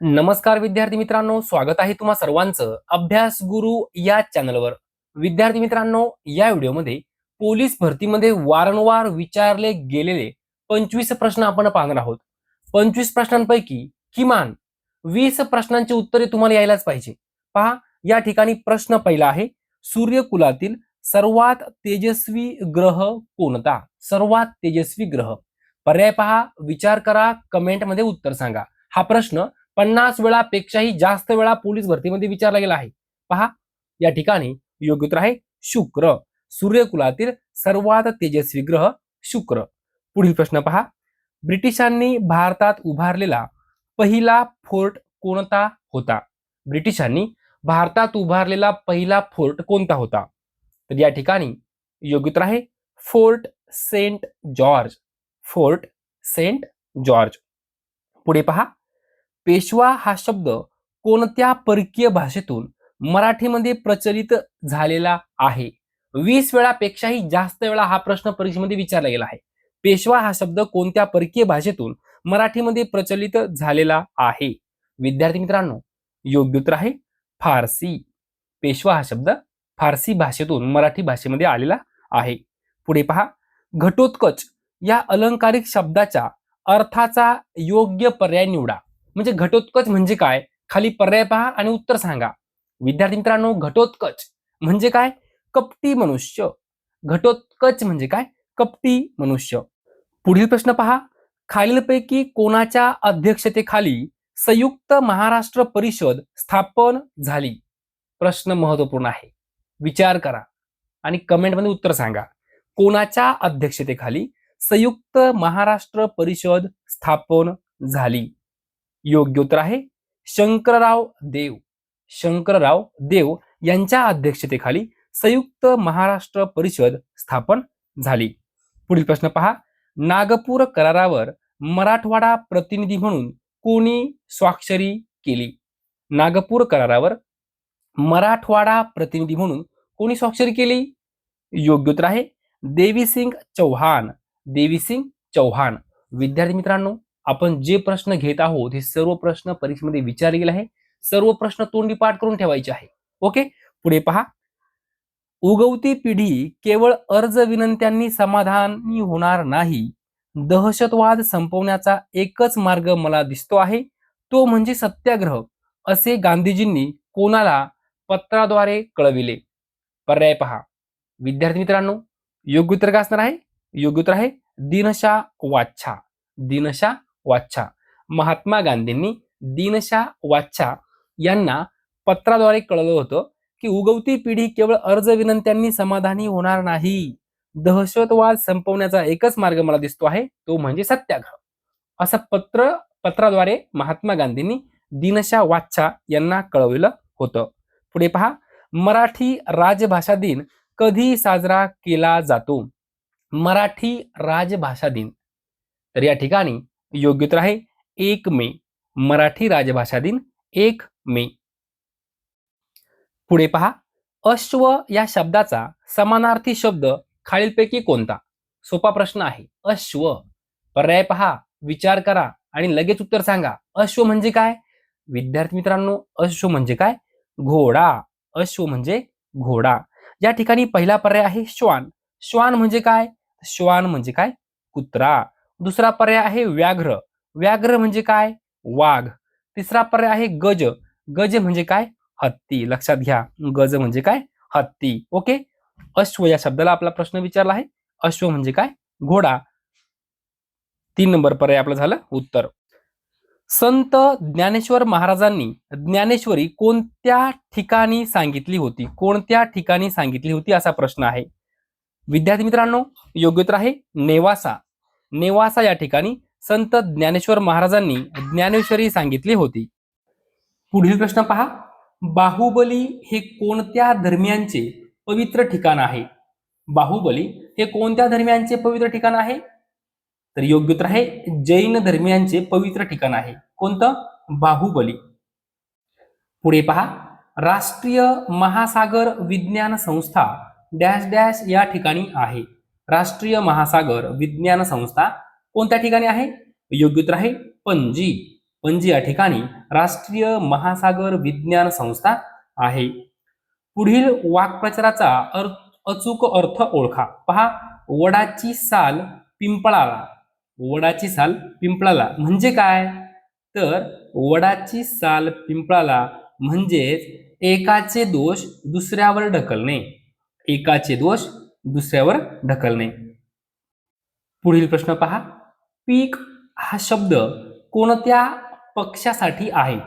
नमस्कार विद्यार्थी मित्रांनो, स्वागत आहे तुम्हा सर्वांचं अभ्यास गुरु या चॅनलवर. विद्यार्थी मित्रांनो, या व्हिडिओमध्ये पोलीस भरतीमध्ये वारंवार विचारले गेलेले 25 प्रश्न आपण पाहणार आहोत. 25 प्रश्नांपैकी किमान 20 प्रश्नांची उत्तरे तुम्हाला यायलाच पाहिजे. पहा, या ठिकाणी प्रश्न पहिला आहे, सूर्यकुलातील सर्वात तेजस्वी ग्रह कोणता? सर्वात तेजस्वी ग्रह. पर्याय पहा, विचार करा, कमेंटमध्ये उत्तर सांगा. हा प्रश्न 50 वेळापेक्षाही जास्त वेळा पोलीस भरतीमध्ये विचारला गेला आहे. पहा, या ठिकाणी योग्य उत्तर आहे शुक्र. सूर्यकुलातील सर्वात तेजस्वी ग्रह शुक्र. पुढील प्रश्न पहा, ब्रिटिशांनी भारतात उभारलेला पहिला फोर्ट कोणता होता? ब्रिटिशांनी भारतात उभारलेला पहिला फोर्ट कोणता होता? तर या ठिकाणी योग्य उत्तर आहे fort saint George. Fort saint George. पुढे पहा, पेशवा हा शब्द कोणत्या परकीय भाषेतून मराठीमध्ये प्रचलित झालेला आहे? 20 वेळापेक्षाही जास्त वेळा हा प्रश्न परीक्षेमध्ये विचारला गेला आहे. पेशवा हा शब्द कोणत्या परकीय भाषेतून मराठीमध्ये प्रचलित झालेला आहे? विद्यार्थी मित्रांनो, योग्य उत्तर आहे फारसी. पेशवा हा शब्द फारसी भाषेतून मराठी भाषेमध्ये आलेला आहे. पुढे पहा, घटोत्कच या अलंकारिक शब्दाच्या अर्थाचा योग्य पर्याय निवडा. म्हणजे घटोत्कच म्हणजे काय? खाली पर्याय पहा आणि उत्तर सांगा. विद्यार्थी मित्रांनो, घटोत्कच म्हणजे काय? कपटी मनुष्य. घटोत्कच म्हणजे काय? कपटी मनुष्य. पुढील प्रश्न पहा, खालीलपैकी कोणाच्या अध्यक्षतेखाली संयुक्त महाराष्ट्र परिषद स्थापन झाली? प्रश्न महत्वपूर्ण आहे. विचार करा आणि कमेंटमध्ये उत्तर सांगा. कोणाच्या अध्यक्षतेखाली संयुक्त महाराष्ट्र परिषद स्थापन झाली? योग्य उत्तर आहे शंकरराव देव. शंकरराव देव यांच्या अध्यक्षतेखाली संयुक्त महाराष्ट्र परिषद स्थापन झाली. पुढील प्रश्न पहा, नागपूर करारावर मराठवाडा प्रतिनिधी म्हणून कोणी स्वाक्षरी केली? नागपूर करारावर मराठवाडा प्रतिनिधी म्हणून कोणी स्वाक्षरी केली? योग्य उत्तर आहे देवीसिंग चौहान. देवीसिंग चौहान. विद्यार्थी मित्रांनो, आपण जे प्रश्न घेत आहोत हे सर्व प्रश्न परीक्षेमध्ये विचारले गेले आहे. सर्व प्रश्न तोंडी पाठ करून ठेवायचे आहे. ओके. पुढे पहा, उगवती पिढी केवळ अर्ज विनंत्यांनी समाधानी होणार नाही. दहशतवाद संपवण्याचा एकच मार्ग मला दिसतो आहे, तो म्हणजे सत्याग्रह, असे गांधीजींनी कोणाला पत्राद्वारे कळविले? पर्याय पहा. विद्यार्थी मित्रांनो, योग्य उत्तर काय असणार आहे? योग्य उत्तर आहे दीनशा वाच्छा. दीनशा वाच्छा. महात्मा गांधींनी दीनशा वाच्छा यांना पत्राद्वारे कळवलं होतं की उगवती पिढी केवळ अर्ज विनंत्यांनी समाधानी होणार नाही. दहशतवाद संपवण्याचा एकच मार्ग मला दिसतो आहे, तो म्हणजे सत्याग्रह. असं पत्राद्वारे महात्मा गांधींनी दीनशा वाच्छा यांना कळवलेलं होतं. पुढे पहा, मराठी राजभाषा दिन कधी साजरा केला जातो? मराठी राजभाषा दिन. तर या ठिकाणी योग्य उत्तर आहे 1 मे. मराठी राजभाषा दिन 1 मे. पुढे पहा, अश्व या शब्दाचा समानार्थी शब्द खालीलपैकी कोणता? सोपा प्रश्न आहे. अश्व. पर्याय पहा, विचार करा आणि लगेच उत्तर सांगा. अश्व म्हणजे काय? विद्यार्थी मित्रांनो, अश्व म्हणजे काय? घोडा. अश्व म्हणजे घोडा. या ठिकाणी पहिला पर्याय आहे श्वान. श्वान म्हणजे काय? श्वान म्हणजे काय? कुत्रा. दुसरा पर्याय आहे व्याघ्र. व्याघ्र म्हणजे काय? वाघ. तिसरा पर्याय आहे गज. गज म्हणजे काय? हत्ती. लक्षात घ्या, गज म्हणजे काय? हत्ती. ओके. अश्व या शब्दाला आपला प्रश्न विचारला आहे. अश्व म्हणजे काय? घोडा. 3 नंबर पर्याय आपलं झालं उत्तर. संत ज्ञानेश्वर महाराजांनी ज्ञानेश्वरी कोणत्या ठिकाणी सांगितली होती? कोणत्या ठिकाणी सांगितली होती असा प्रश्न आहे. विद्यार्थी मित्रांनो, योग्य उत्तर आहे नेवासा. नेवासा या ठिकाणी संत ज्ञानेश्वर महाराजांनी ज्ञानेश्वरी सांगितली होती. पुढील प्रश्न पहा, बाहुबली हे कोणत्या धर्मियांचे पवित्र ठिकाण आहे? बाहुबली हे कोणत्या धर्मियांचे पवित्र ठिकाण आहे? तर योग्य उत्तर आहे जैन धर्मियांचे पवित्र ठिकाण आहे. कोणतं? बाहुबली. पुढे पहा, राष्ट्रीय महासागर विज्ञान संस्था डॅश डॅश या ठिकाणी आहे. राष्ट्रीय महासागर विज्ञान संस्था कोणत्या ठिकाणी आहे? योग्य उत्तर आहे पणजी. पणजी या ठिकाणी राष्ट्रीय महासागर विज्ञान संस्था आहे. पुढील वाक्प्रचाराचा अचूक अर्थ ओळखा. पहा, वडाची साल पिंपळाला. वडाची साल पिंपळाला म्हणजे काय? तर वडाची साल पिंपळाला म्हणजेच एकाचे दोष दुसऱ्यावर ढकलणे. एकाचे दोष दुसऱ्यावर ढकलणे. पुढील प्रश्न पहा, पीक हा शब्द कोणत्या पक्षासाठी आहे?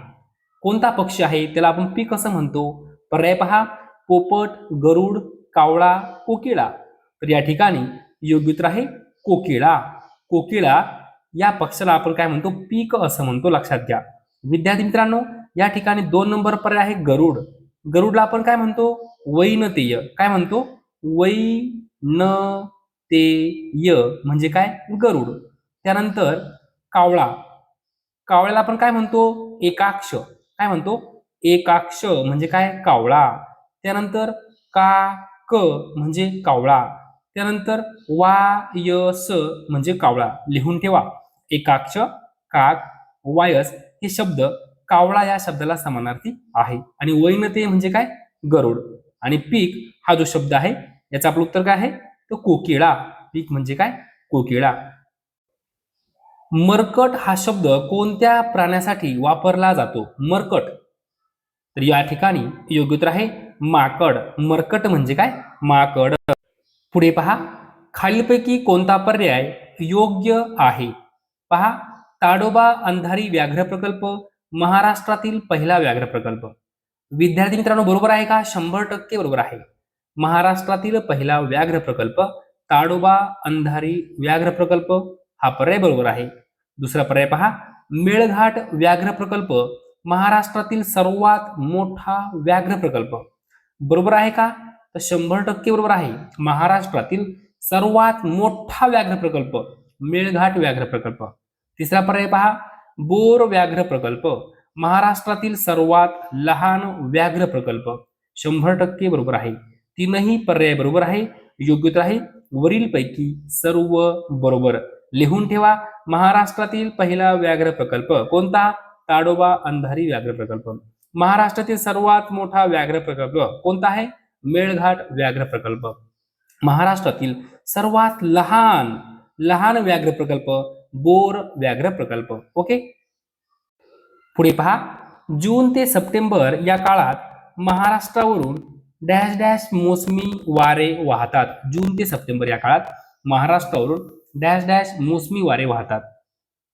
कोणता पक्षी आहे त्याला आपण पीक असं म्हणतो? पर्याय पहा, पोपट, गरुड, कावळा, कोकिळा. तर या ठिकाणी योग्य उत्तर आहे कोकिळा. कोकिळा या पक्षाला आपण काय म्हणतो? पीक असं म्हणतो, लक्षात घ्या. विद्यार्थी मित्रांनो, या ठिकाणी 2 नंबर पर्याय आहे गरुड. गरुडला आपण काय म्हणतो? वैनतेय. काय म्हणतो? वैनतेय म्हणजे काय? गरुड. त्यानंतर कावळा. कावळ्याला आपण काय म्हणतो? एकाक्ष. काय म्हणतो? एकाक्ष म्हणजे काय? कावळा. त्यानंतर काक म्हणजे कावळा. त्यानंतर वायस म्हणजे कावळा. लिहून ठेवा, एकाक्ष, काक, वायस हे शब्द कावळा या शब्दाला समानार्थी आहे. आणि वैनते म्हणजे काय? गरुड. आणि पीक हा जो शब्द आहे याचं आपलं उत्तर काय आहे? तो कोकिळा. पीक म्हणजे काय? कोकिळा. मरकट हा शब्द कोणत्या प्राण्यासाठी वापरला जातो? मरकट. तर या ठिकाणी योग्य उत्तर आहे माकड. मरकट म्हणजे काय? माकड. पुढे पहा, खालीलपैकी कोणता पर्याय योग्य आहे? पहा, ताडोबा अंधारी व्याघ्र प्रकल्प महाराष्ट्रातील पहिला व्याघ्र प्रकल्प. विद्यार्थी मित्रांनो, बरोबर आहे का? 100% बरोबर आहे. महाराष्ट्रातील पहिला व्याघ्र प्रकल्प ताडोबा अंधारी व्याघ्र प्रकल्प हा पर्याय बरोबर आहे. दुसरा पर्याय पहा, मेळघाट व्याघ्र प्रकल्प महाराष्ट्रातील सर्वात मोठा व्याघ्र प्रकल्प. बरोबर आहे का? तर 100% बरोबर आहे. महाराष्ट्रातील सर्वात मोठा व्याघ्र प्रकल्प मेळघाट व्याघ्र प्रकल्प. तिसरा पर्याय पहा, बोर व्याघ्र प्रकल्प महाराष्ट्रातील सर्वात लहान व्याघ्र प्रकल्प. 100% बरोबर आहे. तीनही पर्याय बरोबर आहे. योग्य उत्तर आहे वरीलपैकी सर्व बरोबर. लिहून ठेवा, महाराष्ट्रातील पहिला व्याघ्र प्रकल्प कोणता? ताडोबा अंधारी व्याघ्र प्रकल्प. महाराष्ट्रातील सर्वात मोठा व्याघ्र प्रकल्प कोणता आहे? मेळघाट व्याघ्र प्रकल्प. महाराष्ट्रातील सर्वात लहान लहान व्याघ्र प्रकल्प बोर व्याघ्र प्रकल्प. ओके. पुढे पहा, जून ते सप्टेंबर या काळात महाराष्ट्रावरून डॅश डॅश मोसमी वारे वाहतात. जून ते सप्टेंबर या काळात महाराष्ट्रावरून डॅश डॅश मोसमी वारे वाहतात.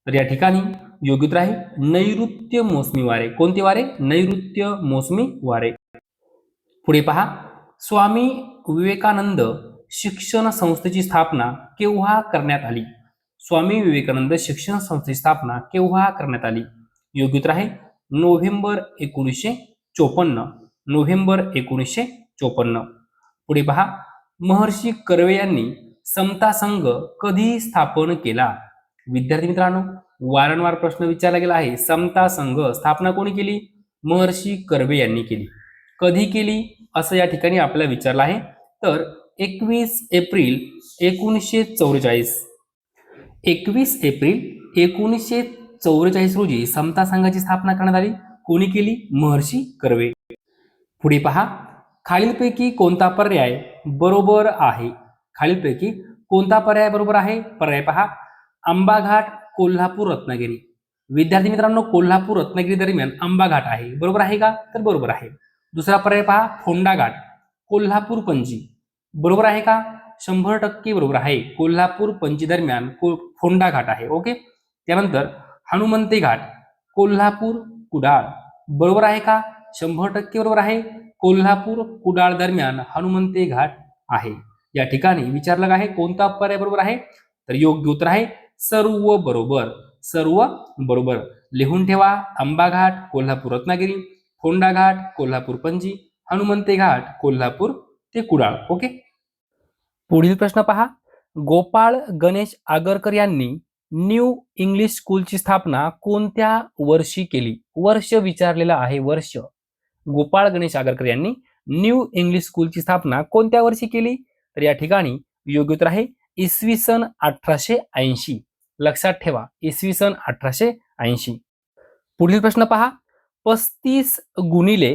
तर या ठिकाणी योग्य उत्तर आहे नैऋत्य मोसमी वारे. कोणते वारे? नैऋत्य मोसमी वारे. पुढे पहा, स्वामी विवेकानंद शिक्षण संस्थेची स्थापना केव्हा करण्यात आली? स्वामी विवेकानंद शिक्षण संस्थेची स्थापना केव्हा करण्यात आली? योग्य उत्तर आहे नोव्हेंबर 1954. नोव्हेंबर 1954. पुढे पहा, महर्षी कर्वे यांनी समता संघ कधी स्थापन केला? विद्यार्थी मित्रांनो, वारंवार प्रश्न विचारला गेला आहे. समता संघ स्थापना कोणी केली? महर्षी कर्वे यांनी केली. कधी केली असं या ठिकाणी आपल्याला विचारलं आहे. तर 21 एप्रिल 1944. 21 एप्रिल 1944 रोजी समता संघाची स्थापना करण्यात आली. कोणी केली? महर्षी कर्वे. पुढे पहा, खालीलपैकी कोणता पर्याय बरोबर आहे? खालीलपैकी कोणता पर्याय बरोबर आहे? पर्याय पहा, आंबाघाट कोल्हापूर रत्नागिरी. विद्यार्थी मित्रांनो, कोल्हापूर रत्नागिरी दरम्यान आंबाघाट आहे. बरोबर आहे का? तर बरोबर आहे. दुसरा पर्याय पहा, फोंडा घाट कोल्हापूर पणजी. बरोबर आहे का? 100% बरोबर आहे. कोल्हापूर पणजी दरम्यान फोंडा घाट आहे. ओके. त्यानंतर हनुमंते घाट कोल्हापूर कुडाळ. बरोबर आहे का? 100% बरोबर आहे. कोल्हापूर कुडाळ दरम्यान हनुमंते घाट आहे. या ठिकाणी विचारलं आहे कोणता पर्याय बरोबर आहे? तर योग्य उत्तर आहे सर्व बरोबर. सर्व बरोबर. लिहून ठेवा, आंबाघाट कोल्हापूर रत्नागिरी, फोंडा घाट कोल्हापूर पणजी, हनुमंते घाट कोल्हापूर ते कुडाळ. ओके. पुढील प्रश्न पहा, गोपाळ गणेश आगरकर यांनी न्यू इंग्लिश स्कूलची स्थापना कोणत्या वर्षी केली? वर्ष विचारलेला आहे, वर्ष. गोपाळ गणेश आगरकर यांनी न्यू इंग्लिश स्कूलची स्थापना कोणत्या वर्षी केली? तर या ठिकाणी योग्य उत्तर आहे इसवी सन 1880. लक्षात ठेवा, इसवी सन 1880. पुढील प्रश्न पहा, 35 गुणिले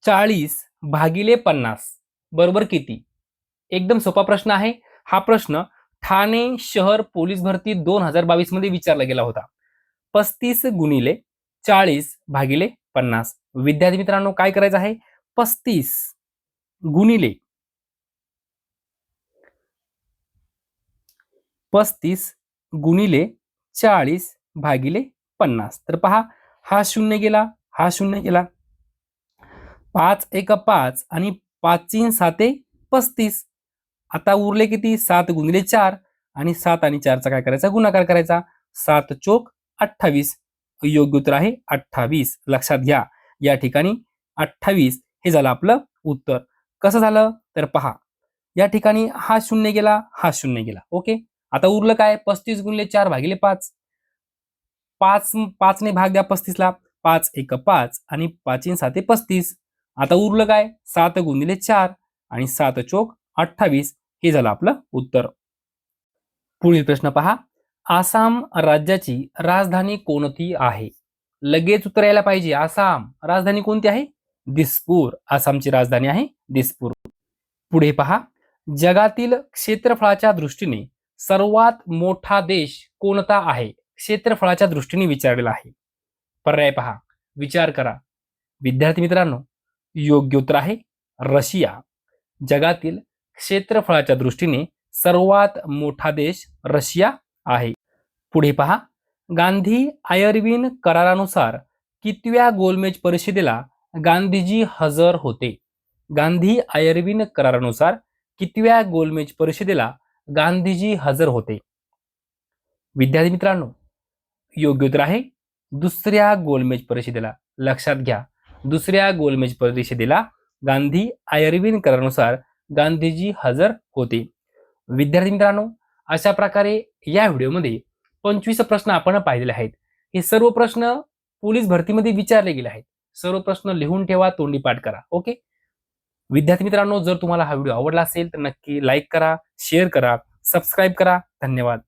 40 भागिले 50 बरोबर किती? एकदम सोपा प्रश्न आहे. हा प्रश्न ठाणे शहर पोलीस भरती 2022 मध्ये विचारला गेला होता. 35 गुणिले 40 भागिले 50. विद्यार्थी मित्रांनो काय करायचं आहे? 35 गुणिले 40 भागिले 50. तर पहा, हा शून्य गेला, हा शून्य गेला. 5 एक 5 आणि 5 साते 35. आता उरले किती? 7 गुणिले 4 आणि 7 आणि 4चा काय करायचा? गुणाकार करायचा. 7 चोक 28. योग्य उत्तर आहे 28. लक्षात घ्या, या ठिकाणी 28 हे झालं आपलं उत्तर. कसं झालं तर पहा, या ठिकाणी हा शून्य गेला, हा शून्य गेला. ओके, आता उरलं काय? 35 गुणिले 4 भागिले 5. 5 ने भाग द्या 35 ला. 5 एक 5 आणि 5 साते 35. आता उरलं काय? 7 गुणिले 4 आणि 7 चोक 28 हे झालं आपलं उत्तर. पुढील प्रश्न पहा, आसाम राज्याची राजधानी कोणती आहे? लगेच उत्तर यायला पाहिजे. आसाम राजधानी कोणती आहे? दिसपूर. आसामची राजधानी आहे दिसपूर. पुढे पहा, जगातील क्षेत्रफळाच्या दृष्टीने सर्वात मोठा देश कोणता आहे? क्षेत्रफळाच्या दृष्टीने विचारलेला आहे. पर्याय पहा, विचार करा. विद्यार्थी मित्रांनो, योग्य उत्तर आहे रशिया. जगातील क्षेत्रफळाच्या दृष्टीने सर्वात मोठा देश रशिया आहे. पुढे पहा, गांधी आयर्विन करारानुसार कितव्या गोलमेज परिषदेला गांधीजी हजर होते? गांधी आयर्विन करारानुसार कितव्या गोलमेज परिषदेला गांधीजी हजर होते? विद्यार्थी मित्रांनो, योग्य उत्तर आहे दुसऱ्या गोलमेज परिषदेला. लक्षात घ्या, दुसऱ्या गोलमेज परिषदेला गांधी आयर्विन करारानुसार गांधीजी हजर होते. विद्यार्थी मित्रांनो, अशा प्रकारे या व्हिडिओमध्ये 25 प्रश्न आपण पाहिलेले आहेत. हे सर्व प्रश्न पोलीस भरतीमध्ये विचारले गेले आहेत. सर्व प्रश्न लिहून ठेवा, तोंडी पाठ करा. ओके विद्यार्थी मित्रांनो, जर तुम्हाला हा व्हिडिओ आवडला असेल तर नक्की लाईक करा, शेअर करा, सबस्क्राईब करा. धन्यवाद.